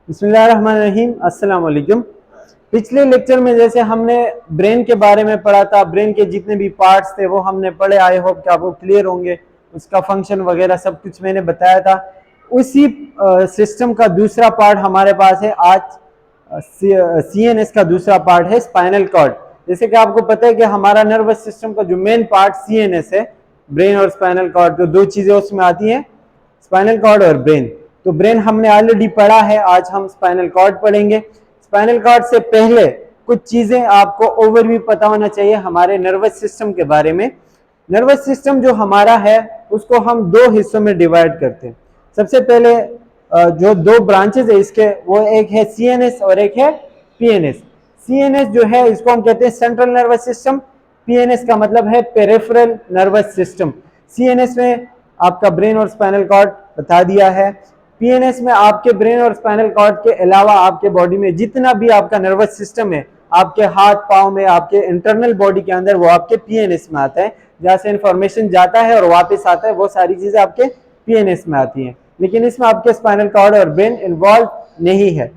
बिस्मिल्लाहिर्रहमानिर्रहीम, अस्सलाम वालेकुम। पिछले लेक्चर में जैसे हमने ब्रेन के बारे में पढ़ा था, ब्रेन के जितने भी पार्ट्स थे वो हमने पढ़े। आई होप कि आपको क्लियर होंगे, उसका फंक्शन वगैरह सब कुछ मैंने बताया था। उसी सिस्टम का दूसरा पार्ट हमारे पास है आज। सीएनएस का दूसरा पार्ट है स्पाइनल कॉर्ड। जैसे कि आपको पता है कि हमारा नर्वस सिस्टम का जो मेन पार्ट सीएनएस है, ब्रेन और स्पाइनल कॉर्ड, तो दो चीजें उसमें आती हैं, स्पाइनल कॉर्ड और ब्रेन। तो ब्रेन हमने ऑलरेडी पढ़ा है, आज हम स्पाइनल कॉर्ड पढ़ेंगे। स्पाइनल कॉर्ड से पहले कुछ चीजें आपको ओवरव्यू पता होना चाहिए हमारे नर्वस सिस्टम के बारे में। नर्वस सिस्टम जो हमारा है उसको हम दो हिस्सों में डिवाइड करते हैं। सबसे पहले जो दो ब्रांचेस है इसके, वो एक है सीएनएस और एक है पीएनएस। सीएनएस जो है इसको हम कहते हैं सेंट्रल नर्वस सिस्टम, पीएनएस का मतलब है पेरिफेरल नर्वस सिस्टम। सीएनएस में आपका ब्रेन और स्पाइनल कॉर्ड बता दिया है। पीएनएस में आपके ब्रेन और स्पाइनल कॉर्ड के अलावा आपके बॉडी में जितना भी आपका नर्वस सिस्टम है, आपके हाथ पांव में, आपके इंटरनल बॉडी के अंदर, वो आपके पीएनएस में आता है। जहां से इंफॉर्मेशन जाता है और वापस आता है, वो सारी चीजें आपके पीएनएस में आती हैं। लेकिन इसमें आपके स्पाइनल कॉर्ड और ब्रेन इन्वॉल्व नहीं है।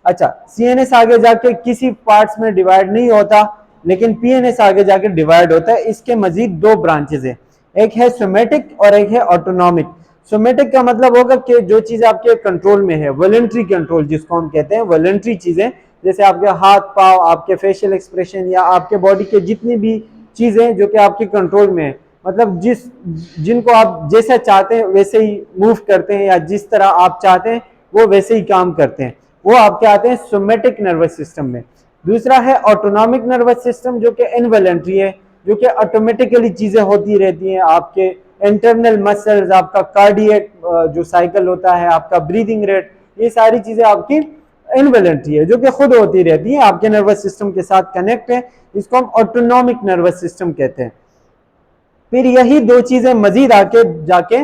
अच्छा, सीएनएस आगे जाके किसी पार्ट्स में डिवाइड नहीं होता, लेकिन पीएनएस आगे जाके डिवाइड होता है। इसके मजीद दो ब्रांचेस है, एक है सोमेटिक और एक है ऑटोनॉमिक। सोमेटिक का मतलब होगा कि जो चीज आपके कंट्रोल में है, वॉलंटरी कंट्रोल जिसको हम कहते हैं, वॉलंटरी चीजें, जैसे आपके हाथ पांव, आपके फेशियल एक्सप्रेशन, या आपके बॉडी के जितनी भी चीजें जो कि आपके कंट्रोल में है, मतलब जिनको आप जैसा चाहते हैं वैसे ही मूव करते हैं, या जिस तरह आप चाहते हैं वो वैसे ही काम करते हैं, वो आपके आते हैं सोमेटिक नर्वस सिस्टम में। दूसरा है ऑटोनॉमिक नर्वस सिस्टम, जो कि इनवॉलंटरी है, जो कि ऑटोमेटिकली चीजें होती रहती हैं। आपके इंटरनल मसल्स, आपका कार्डियक जो साइकिल होता है, आपका ब्रीदिंग रेट, ये सारी चीजें आपकी इनवॉलंटरी है, जो कि खुद होती रहती है, आपके नर्वस सिस्टम के साथ कनेक्ट है। इसको हम ऑटोनॉमिक नर्वस सिस्टम कहते हैं। फिर यही दो चीजें मजीद आके जाके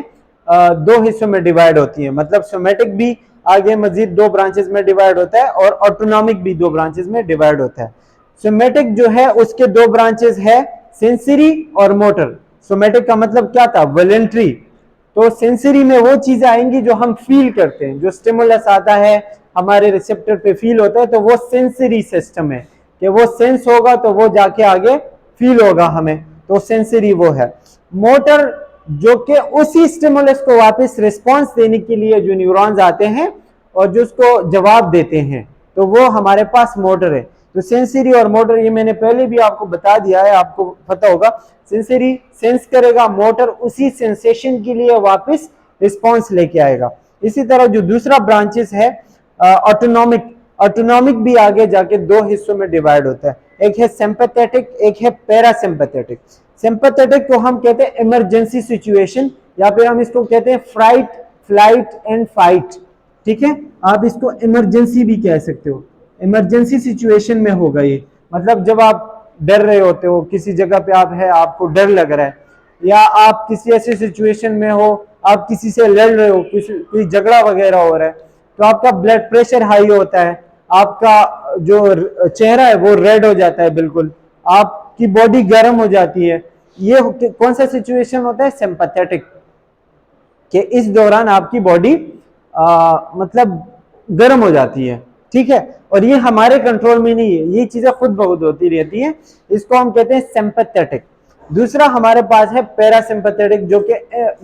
दो हिस्सों में डिवाइड होती हैं, मतलब सोमेटिक भी आगे मजीद दो ब्रांचेस में डिवाइड होता है और ऑटोनॉमिक भी दो ब्रांचेस में डिवाइड होता है। सोमेटिक जो है उसके दो ब्रांचेस है, सेंसरी और मोटर। सोमेटिक का मतलब क्या था, वॉलंटरी। तो सेंसरी में वो चीजें आएंगी जो हम फील करते हैं, जो स्टिमुलस आता है हमारे रिसेप्टर पे फील होता है, तो वो सेंसरी सिस्टम है कि वो सेंस होगा तो वो जाके आगे फील होगा हमें, तो सेंसरी वो है। मोटर जो कि उसी स्टिमुलस को वापस रिस्पांस देने के लिए जो न्यूरॉन्स आते हैं और जो उसको जवाब देते हैं, तो वो हमारे पास मोटर है। तो सेंसरी और मोटर, ये मैंने पहले भी आपको बता दिया है, आपको पता होगा। सेंसरी सेंस करेगा, मोटर उसी सेंसेशन के लिए वापस रिस्पांस लेके आएगा। इसी तरह जो दूसरा ब्रांचेस है ऑटोनॉमिक, ऑटोनॉमिक भी आगे जाके दो हिस्सों में डिवाइड होता है, एक है सिंपैथेटिक, एक है पैरासिम्पैथेटिक। सिंपैथेटिक को हम कहते हैं इमरजेंसी सिचुएशन, या फिर हम इसको कहते हैं फ्राइट, फ्लाइट एंड फाइट। ठीक है, आप इसको इमरजेंसी भी कह सकते हो। इमरजेंसी सिचुएशन में होगा ये, मतलब जब आप डर रहे होते हो, किसी जगह पे आप है, आपको डर लग रहा है, या आप किसी ऐसी सिचुएशन में हो, आप किसी से लड़ रहे हो, कोई झगड़ा वगैरह हो रहा है, तो आपका ब्लड प्रेशर हाई होता है, आपका जो चेहरा है वो रेड हो जाता है, बिल्कुल आपकी बॉडी गर्म हो जाती है। ये कौन सा सिचुएशन होता है, सिंपैथेटिक, कि इस दौरान आपकी बॉडी मतलब गर्म हो जाती है। ठीक है, और ये हमारे कंट्रोल में नहीं है, ये चीजें खुद ब खुद होती रहती हैं, इसको हम कहते हैं सिंपैथेटिक। दूसरा हमारे पास है पैरासिम्पैथेटिक, जो कि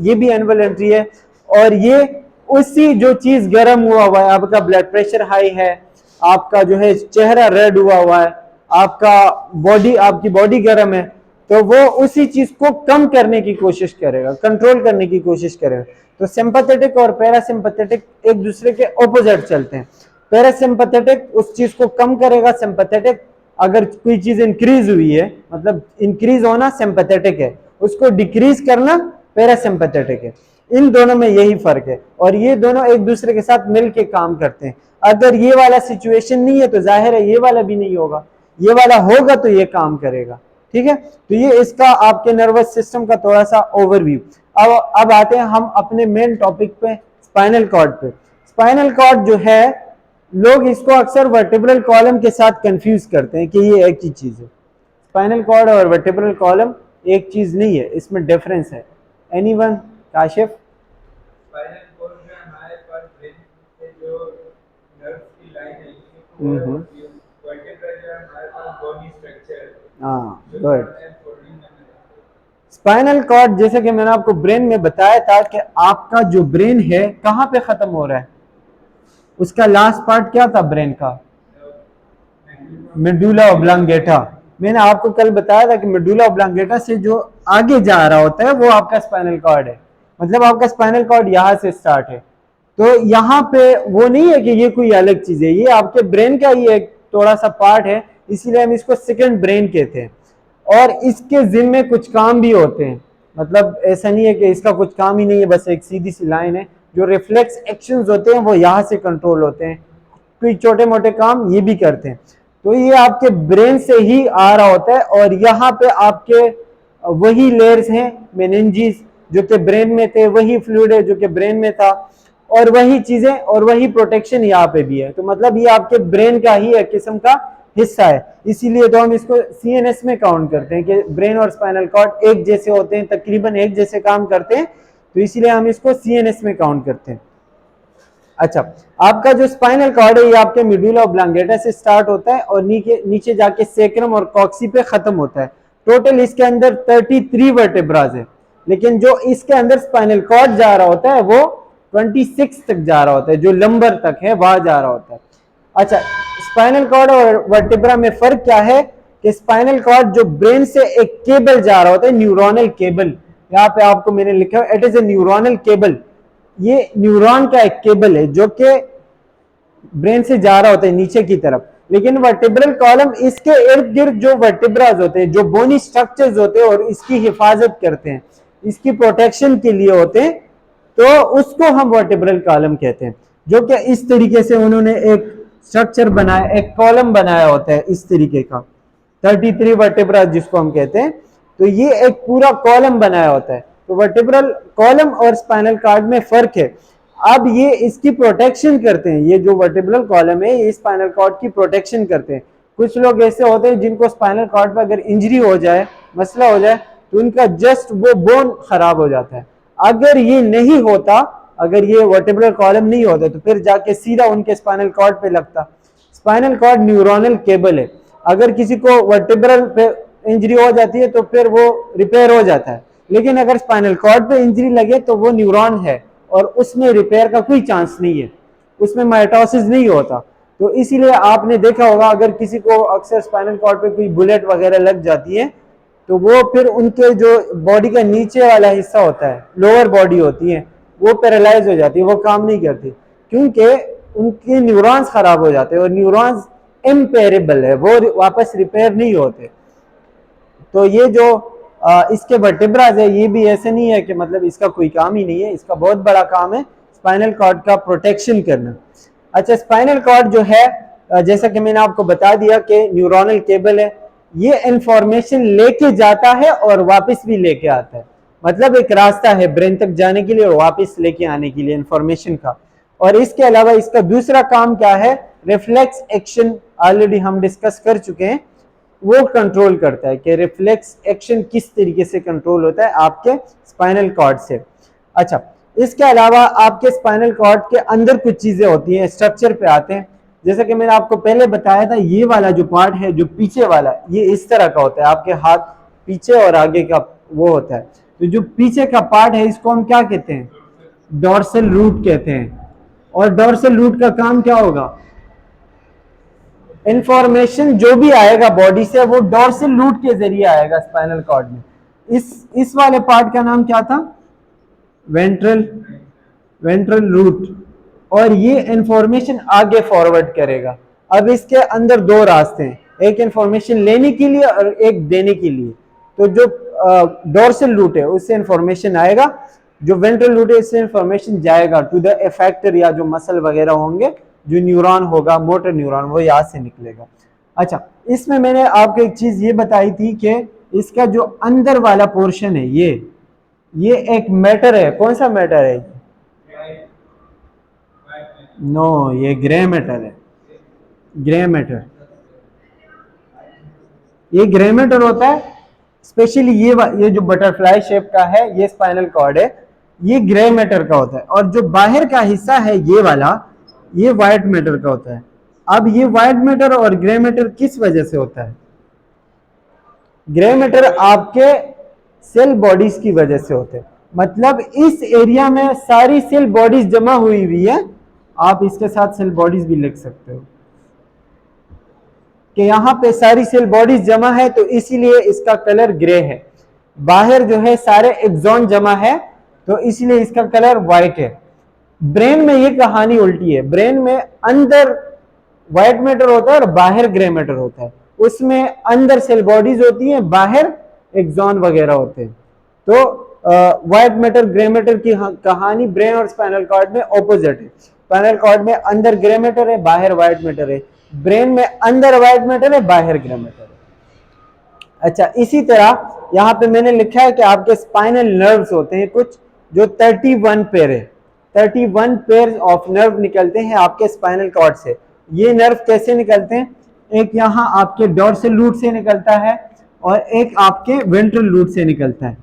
ये भी इनवॉलंटरी है, और ये उसी जो चीज गर्म हुआ हुआ है, आपका ब्लड प्रेशर हाई है, आपका जो है चेहरा रेड हुआ हुआ है, आपकी बॉडी गर्म है, तो वो उसी चीज को कम करने की कोशिश करेगा, कंट्रोल करने की कोशिश करेगा। तो सिंपैथेटिक और पैरासिम्पैथेटिक एक दूसरे के ऑपोजिट चलते हैं। पैरासिम्पैथेटिक उस चीज को कम करेगा, सिंपैथेटिक अगर कोई चीज इंक्रीज हुई है, मतलब इंक्रीज होना सिंपैथेटिक है, उसको डिक्रीज करना पैरासिम्पैथेटिक है। इन दोनों में यही फर्क है, और ये दोनों एक दूसरे के साथ मिलके काम करते हैं। अगर ये वाला सिचुएशन नहीं है तो जाहिर है ये वाला भी नहीं होगा, ये वाला होगा तो ये काम करेगा। ठीक है, तो ये इसका आपके नर्वस सिस्टम का थोड़ा सा ओवरव्यू। अब आते हैं हम अपने मेन टॉपिक पे, स्पाइनल कॉर्ड पे। स्पाइनल कॉर्ड जो है, लोग इसको अक्सर वर्टिब्रल कॉलम के साथ कंफ्यूज करते हैं कि ये एक ही चीज है। स्पाइनल कॉर्ड और वर्टिब्रल कॉलम एक चीज नहीं है, इसमें डिफरेंस है। एनीवन, काशिफ? स्पाइनल कॉर्ड में हमारे पास ब्रेन से जो नर्व हम्म, हाँ गुड। स्पाइनल कॉर्ड जैसे कि मैंने आपको ब्रेन में बताया था कि आपका जो ब्रेन है कहाँ पे खत्म हो रहा है, उसका लास्ट पार्ट क्या था ब्रेन का, मेडुला ऑब्लांगेटा। मैंने आपको कल बताया था कि मेडुला ऑब्लांगेटा से जो आगे जा रहा होता है वो आपका स्पाइनल कॉर्ड है। मतलब आपका स्पाइनल कॉर्ड यहाँ से स्टार्ट है। तो यहाँ पे वो नहीं है कि ये कोई अलग चीज है, ये आपके ब्रेन का ही एक थोड़ा सा पार्ट है, इसीलिए हम इसको सेकंड ब्रेन कहते हैं। और इसके जिम्मे कुछ काम भी होते हैं, मतलब ऐसा नहीं है कि इसका कुछ काम ही नहीं है, बस एक सीधी सी लाइन है। जो रिफ्लेक्स एक्शंस होते हैं वो यहाँ से कंट्रोल होते हैं, कोई छोटे मोटे काम ये भी करते हैं। तो ये आपके ब्रेन से ही आ रहा होता है, और यहाँ पे आपके वही लेयर्स हैं मेनिंजीज जो कि ब्रेन में थे, वही फ्लूइड है जो कि ब्रेन में था, और वही चीजें और वही प्रोटेक्शन यहाँ पे भी है। तो मतलब ये आपके ब्रेन का ही एक किस्म का हिस्सा है, इसीलिए तो हम इसको सीएनएस में काउंट करते हैं कि ब्रेन और स्पाइनल कॉर्ड एक जैसे होते हैं, तकरीबन एक जैसे काम करते हैं, तो इसीलिए हम इसको सीएनएस में काउंट करते हैं। अच्छा, आपका जो स्पाइनल कॉर्ड है ये आपके मेडुला ऑब्लांगेटा से स्टार्ट होता है और नीचे जाके सेक्रम और कॉक्सी पे खत्म होता है। टोटल इसके अंदर 33 वर्टेब्राज है, लेकिन जो इसके अंदर स्पाइनल कॉर्ड जा रहा होता है वो 26 तक जा रहा होता है, जो लंबर तक है वहां जा रहा होता है। अच्छा, स्पाइनल कॉर्ड और वर्टेब्रा में फर्क क्या है कि स्पाइनल कॉर्ड जो ब्रेन से एक केबल जा रहा होता है, न्यूरोनल केबल, यहाँ पे आपको मैंने लिखा है it is a neuronal cable. ये न्यूरॉन का एक केबल है जो कि ब्रेन से जा रहा होता है नीचे की तरफ। लेकिन वर्टिब्रल कॉलम इसके इर्द गिर्द जो वर्टिब्राज होते हैं, जो बोनी स्ट्रक्चर्स होते हैं और इसकी हिफाजत करते हैं, इसकी प्रोटेक्शन के लिए होते हैं, तो उसको हम वर्टिब्रल कॉलम कहते हैं। जो कि इस तरीके से उन्होंने एक स्ट्रक्चर बनाया, एक कॉलम बनाया होता है इस तरीके का, 33 वर्टिब्राज जिसको हम कहते हैं। तो ये एक पूरा कॉलम बनाया होता है। तो वर्टिब्रल कॉलम और स्पाइनल कॉर्ड में फर्क है। अब ये इसकी प्रोटेक्शन करते हैं, ये जो वर्टिब्रल कॉलम है ये स्पाइनल कॉर्ड की प्रोटेक्शन करते हैं। कुछ लोग ऐसे होते हैं जिनको स्पाइनल कॉर्ड पर अगर इंजरी हो जाए, मसला हो जाए, तो उनका जस्ट वो बोन खराब हो जाता है। अगर ये नहीं होता, अगर ये वर्टिब्रल कॉलम नहीं होता, तो फिर जाके सीधा उनके स्पाइनल कॉर्ड पे लगता। स्पाइनल कॉर्ड न्यूरोनल केबल है, अगर किसी को वर्टिब्रल पे इंजरी हो जाती है तो फिर वो रिपेयर हो जाता है, लेकिन अगर स्पाइनल कॉर्ड पे इंजरी लगे तो वो न्यूरॉन है और उसमें रिपेयर का कोई चांस नहीं है, उसमें माइटोसिस नहीं होता। तो इसीलिए आपने देखा होगा अगर किसी को अक्सर स्पाइनल कॉर्ड पे कोई बुलेट वगैरह लग जाती है तो वो फिर उनके जो बॉडी का नीचे वाला हिस्सा होता है, लोअर बॉडी होती है, वो पैरालाइज हो जाती है, वो काम नहीं करती, क्योंकि उनके न्यूरॉन्स खराब हो जाते हैं और न्यूरॉन्स इम्पेरेबल है, वो वापस रिपेयर नहीं होते। तो ये जो इसके वर्टिब्राज है ये भी ऐसे नहीं है कि मतलब इसका कोई काम ही नहीं है, इसका बहुत बड़ा काम है स्पाइनल कॉर्ड का प्रोटेक्शन करना। अच्छा, स्पाइनल कॉर्ड जो है जैसा कि मैंने आपको बता दिया कि न्यूरोनल केबल है, ये इंफॉर्मेशन लेके जाता है और वापस भी लेके आता है, मतलब एक रास्ता है ब्रेन तक जाने के लिए और वापस लेके आने के लिए इंफॉर्मेशन का। और इसके अलावा इसका दूसरा काम क्या है, रिफ्लेक्स एक्शन, ऑलरेडी हम डिस्कस कर चुके हैं, वो कंट्रोल करता है कि रिफ्लेक्स एक्शन किस तरीके से कंट्रोल होता है आपके स्पाइनल कॉर्ड से। अच्छा, इसके अलावा आपके स्पाइनल कॉर्ड के अंदर कुछ चीजें होती हैं, स्ट्रक्चर पे आते हैं। जैसे कि मैंने आपको पहले बताया था, ये वाला जो पार्ट है जो पीछे वाला, ये इस तरह का होता है, आपके हाथ पीछे और आगे का वो होता है। तो जो पीछे का पार्ट है इसको हम क्या कहते हैं, डोर्सल रूट कहते हैं। और डोर्सल रूट का काम क्या होगा, इंफॉर्मेशन जो भी आएगा बॉडी से वो डोर्सल रूट के जरिए आएगा स्पाइनल कॉर्ड में। इस वाले पार्ट का नाम क्या था, वेंट्रल रूट, और ये इंफॉर्मेशन आगे फॉरवर्ड करेगा। अब इसके अंदर दो रास्ते हैं, एक इंफॉर्मेशन लेने के लिए और एक देने के लिए। तो जो डोर्सल रूट है उससे इंफॉर्मेशन आएगा, जो वेंट्रल रूट है इससे इंफॉर्मेशन जाएगा टू द इफेक्टर या जो मसल वगैरह होंगे, जो न्यूरॉन होगा, मोटर न्यूरॉन, वो यहाँ से निकलेगा। अच्छा, इसमें मैंने आपको एक चीज ये बताई थी कि इसका जो अंदर वाला पोर्शन है ये एक मैटर है। कौन सा मैटर है, नो, ये ग्रे मैटर है, ग्रे मैटर। ये ग्रे मैटर होता है, स्पेशली ये जो बटरफ्लाई शेप का है ये स्पाइनल कॉर्ड है, ये ग्रे मैटर का होता है। और जो बाहर का हिस्सा है ये वाला, ये व्हाइट मैटर का होता है। अब ये व्हाइट मैटर और ग्रे मैटर किस वजह से होता है? ग्रे मैटर आपके सेल बॉडीज की वजह से होते हैं, मतलब इस एरिया में सारी सेल बॉडीज जमा हुई हुई है। आप इसके साथ सेल बॉडीज भी लिख सकते हो कि यहां पे सारी सेल बॉडीज जमा है, तो इसीलिए इसका कलर ग्रे है। बाहर जो है सारे एक्सॉन जमा है, तो इसीलिए इसका कलर व्हाइट है। ब्रेन में ये कहानी उल्टी है, ब्रेन में अंदर व्हाइट मैटर होता है और बाहर ग्रे मैटर होता है। उसमें अंदर सेल बॉडीज होती हैं, बाहर एक्सॉन वगैरह होते हैं। तो व्हाइट मैटर ग्रे मैटर की कहानी ब्रेन और स्पाइनल कॉर्ड में ऑपोजिट है। स्पाइनल कॉर्ड में अंदर ग्रे मैटर है, बाहर व्हाइट मैटर है। ब्रेन में अंदर व्हाइट मैटर है, बाहर ग्रे मैटर है। अच्छा, इसी तरह यहां पे मैंने लिखा है कि आपके स्पाइनल नर्व्स होते हैं कुछ, जो 31 पेयर है। 31 पेयर ऑफ नर्व निकलते हैं आपके स्पाइनल कॉर्ड से। ये नर्व कैसे निकलते हैं? एक यहाँ आपके डॉर्सल रूट से निकलता है और एक आपके वेंट्रल रूट से निकलता है।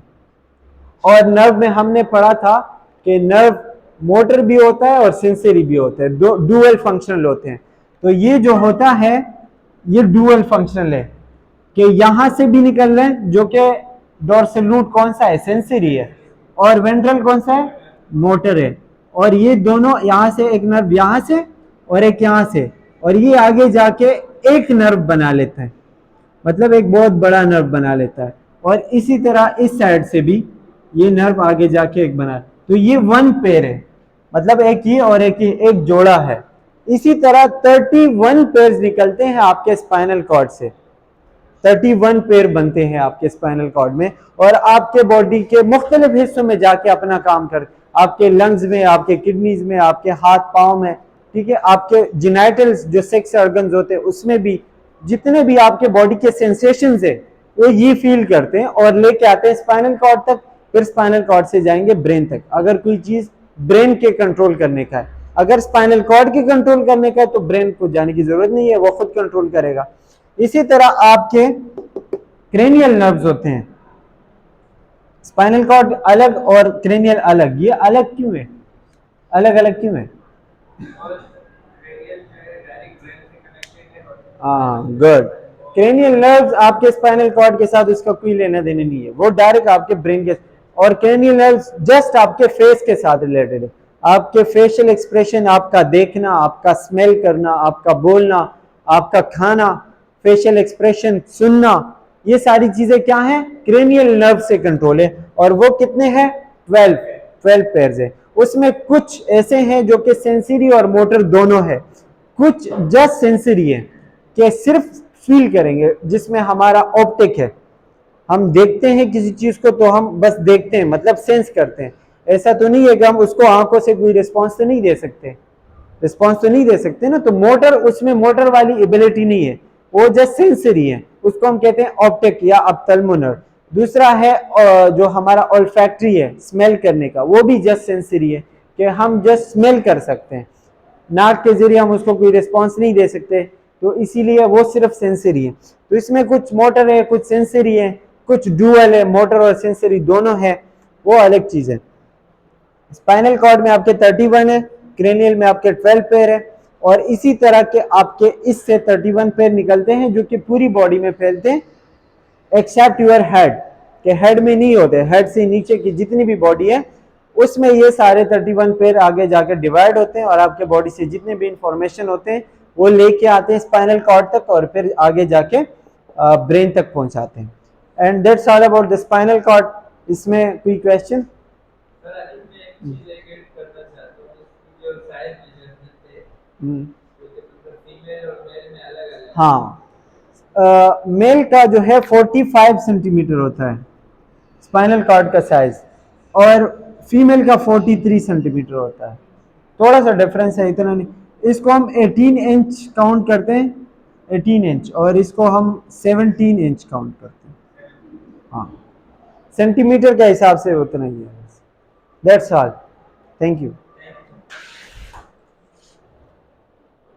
और नर्व में हमने पढ़ा था कि नर्व मोटर भी होता है और सेंसरी भी होता है, दो डुअल फंक्शनल होते हैं। तो ये जो होता है ये डुअल फंक्शनल है कि यहां से भी निकल रहे हैं, जो कि डॉर्सल रूट कौन सा है? सेंसरी है। और वेंट्रल कौन सा है? मोटर है। और ये दोनों यहां से, एक नर्व यहां से और एक यहां से, और ये आगे जाके एक नर्व बना लेता है, मतलब एक बहुत बड़ा नर्व बना लेता है। और इसी तरह इस साइड से भी ये नर्व आगे जाके एक बना, तो ये 1 पेयर है, मतलब एक ये और एक ये, एक जोड़ा है। इसी तरह 31 पेयर्स निकलते हैं आपके स्पाइनल कॉर्ड से। 31 पेयर बनते हैं आपके स्पाइनल कॉर्ड में, और आपके बॉडी के मुख्तलिफ हिस्सों में जाके अपना काम कर, आपके लंग्स में, आपके किडनीज में, आपके हाथ पांव में, ठीक है, आपके जिनाइटल्स जो सेक्स ऑर्गन्स होते हैं उसमें भी, जितने भी आपके बॉडी के सेंसेशंस है वो ये फील करते हैं और लेके आते हैं स्पाइनल कॉर्ड तक। फिर स्पाइनल कॉर्ड से जाएंगे ब्रेन तक। अगर कोई चीज ब्रेन के कंट्रोल करने का है, अगर स्पाइनल कॉर्ड के कंट्रोल करने का है तो ब्रेन को जाने की जरूरत नहीं है, वो खुद कंट्रोल करेगा। इसी तरह आपके क्रेनियल नर्व्स होते हैं। स्पाइनल कॉर्ड अलग और क्रेनियल अलग, ये अलग क्यों है? अलग अलग क्यों है? हाँ, गुड। क्रेनियल नर्व्स आपके स्पाइनल कॉर्ड के साथ उसका कोई लेना देना नहीं है, वो डायरेक्ट आपके ब्रेन के। और क्रेनियल नर्व्स जस्ट आपके फेस के साथ रिलेटेड है। आपके फेशियल एक्सप्रेशन, आपका देखना, आपका स्मेल करना, आपका बोलना, आपका खाना, फेशियल एक्सप्रेशन, सुनना, ये सारी चीजें क्या हैं? क्रेनियल नर्व से कंट्रोल है। और वो कितने हैं? 12 पेयर्स है। उसमें कुछ ऐसे हैं जो कि सेंसरी और मोटर दोनों है, कुछ जस्ट सेंसरी है कि सिर्फ फील करेंगे, जिसमें हमारा ऑप्टिक है। हम देखते हैं किसी चीज को तो हम बस देखते हैं, मतलब सेंस करते हैं। ऐसा तो नहीं है कि हम उसको आंखों से कोई रिस्पॉन्स तो नहीं दे सकते, रिस्पॉन्स तो नहीं दे सकते ना। तो मोटर, उसमें मोटर वाली एबिलिटी नहीं है, वो जस्ट सेंसरी है, उसको हम कहते हैं ऑप्टिक या ऑप्थेल्मोनर। दूसरा है जो हमारा ऑल्फैक्टरी है, स्मेल करने का, वो भी जस्ट सेंसरी है कि हम जस्ट स्मेल कर सकते हैं, नाक के जरिए हम उसको कोई रिस्पॉन्स नहीं दे सकते, तो इसीलिए वो सिर्फ सेंसरी है। तो इसमें कुछ मोटर है, कुछ सेंसरी है, कुछ डुअल है, मोटर और सेंसरी दोनों है, वो अलग चीज है। स्पाइनल कॉर्ड में आपके 31 है, क्रेनियल में आपके 12 पेयर है, और इसी तरह के आपके इससे 31 पेयर निकलते हैं जो कि पूरी बॉडी में फैलते हैं, एक्सेप्ट योर हेड, के हेड में नहीं होते। हेड से नीचे की जितनी भी बॉडी है उसमें ये सारे 31 पेयर आगे जाकर डिवाइड होते हैं, और आपके बॉडी से जितने भी इंफॉर्मेशन होते हैं वो लेके आते हैं स्पाइनल कॉर्ड तक, और फिर आगे जाके ब्रेन तक पहुंचाते हैं। And that's all about the spinal cord. इसमें कोई क्वेश्चन? हाँ, मेल का जो है 45 सेंटीमीटर होता है स्पाइनल कॉर्ड का साइज, और फीमेल का 43 सेंटीमीटर होता है। थोड़ा सा डिफरेंस है, इतना नहीं। इसको हम 18 इंच काउंट करते हैं, 18 इंच, और इसको हम 17 इंच काउंट करते हैं। हाँ, सेंटीमीटर के हिसाब से उतना ही है। That's all, thank you.